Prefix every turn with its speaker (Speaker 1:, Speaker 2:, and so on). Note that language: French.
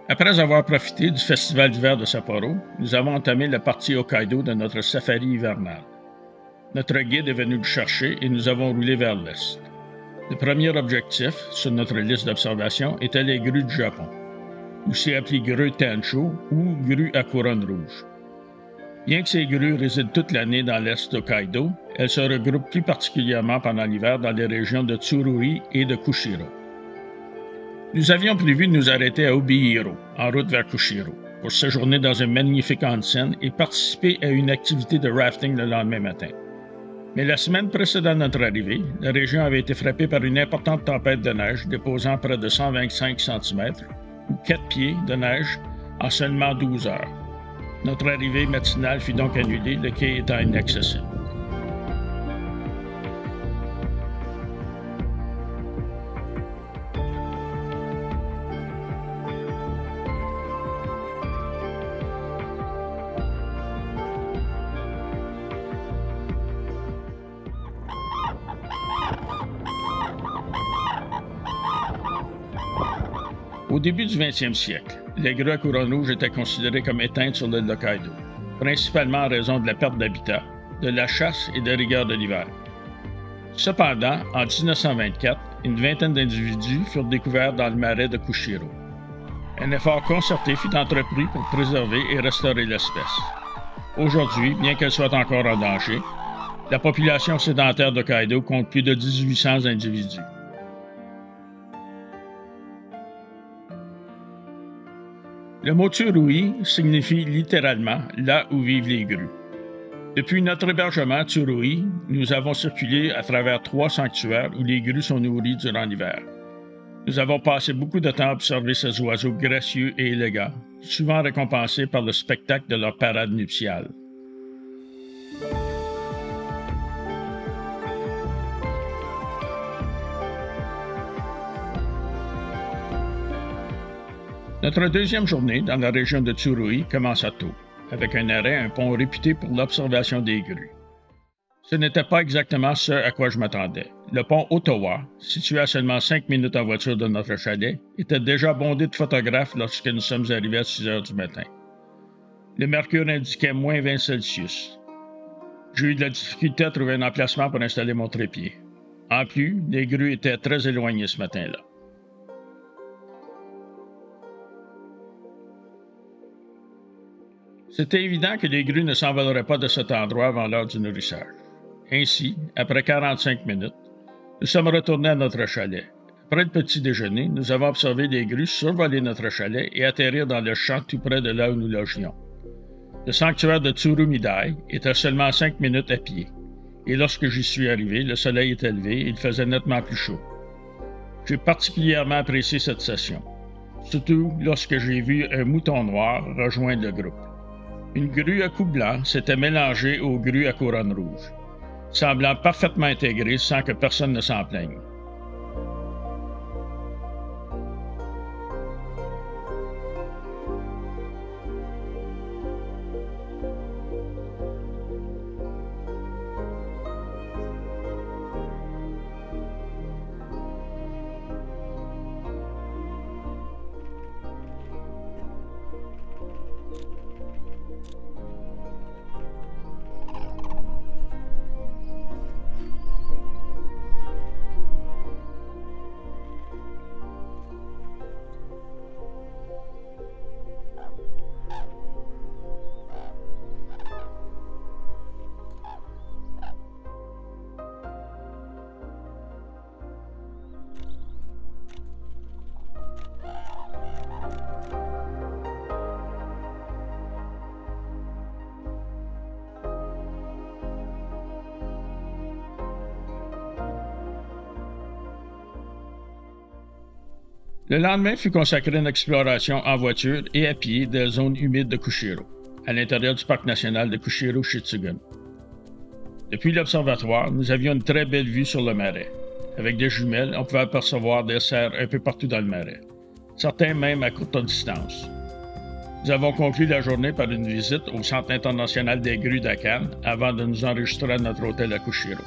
Speaker 1: Après avoir profité du festival d'hiver de Sapporo, nous avons entamé la partie Hokkaido de notre safari hivernal. Notre guide est venu nous chercher et nous avons roulé vers l'est. Le premier objectif sur notre liste d'observation était les grues du Japon, aussi appelées grues Tencho ou grues à couronne rouge. Bien que ces grues résident toute l'année dans l'est d'Hokkaido, elles se regroupent plus particulièrement pendant l'hiver dans les régions de Tsurui et de Kushiro. Nous avions prévu de nous arrêter à Obihiro, en route vers Kushiro, pour séjourner dans un magnifique onsen et participer à une activité de rafting le lendemain matin. Mais la semaine précédant notre arrivée, la région avait été frappée par une importante tempête de neige déposant près de 125 cm, ou 4 pieds de neige, en seulement 12 heures. Notre arrivée matinale fut donc annulée, le quai étant inaccessible. Au début du 20e siècle, les grues à couronne rouge étaient considérées comme éteintes sur l'île d'Hokkaido, principalement en raison de la perte d'habitat, de la chasse et des rigueurs de l'hiver. Cependant, en 1924, une vingtaine d'individus furent découverts dans le marais de Kushiro. Un effort concerté fut entrepris pour préserver et restaurer l'espèce. Aujourd'hui, bien qu'elle soit encore en danger, la population sédentaire d'Hokkaido compte plus de 1800 individus. Le mot Tsurui signifie littéralement « là où vivent les grues ». Depuis notre hébergement à Tsurui, nous avons circulé à travers 3 sanctuaires où les grues sont nourries durant l'hiver. Nous avons passé beaucoup de temps à observer ces oiseaux gracieux et élégants, souvent récompensés par le spectacle de leur parade nuptiale. Notre deuxième journée dans la région de Tsurui commença tôt, avec un arrêt à un pont réputé pour l'observation des grues. Ce n'était pas exactement ce à quoi je m'attendais. Le pont Ottawa, situé à seulement 5 minutes en voiture de notre chalet, était déjà bondé de photographes lorsque nous sommes arrivés à 6 heures du matin. Le mercure indiquait moins 20 Celsius. J'ai eu de la difficulté à trouver un emplacement pour installer mon trépied. En plus, les grues étaient très éloignées ce matin-là. C'était évident que les grues ne s'envoleraient pas de cet endroit avant l'heure du nourrissage. Ainsi, après 45 minutes, nous sommes retournés à notre chalet. Après le petit déjeuner, nous avons observé les grues survoler notre chalet et atterrir dans le champ tout près de là où nous logions. Le sanctuaire de Tsurumidai était seulement à 5 minutes à pied, et lorsque j'y suis arrivé, le soleil était levé et il faisait nettement plus chaud. J'ai particulièrement apprécié cette session, surtout lorsque j'ai vu un mouton noir rejoindre le groupe. Une grue à cou blanc s'était mélangée aux grues à couronne rouge, semblant parfaitement intégrées sans que personne ne s'en plaigne. Le lendemain fut consacré à une exploration en voiture et à pied des zones humides de Kushiro, à l'intérieur du parc national de Kushiro-Shitsugun. Depuis l'observatoire, nous avions une très belle vue sur le marais. Avec des jumelles, on pouvait apercevoir des cerfs un peu partout dans le marais, certains même à courte distance. Nous avons conclu la journée par une visite au Centre international des grues d'Akan avant de nous enregistrer à notre hôtel à Kushiro.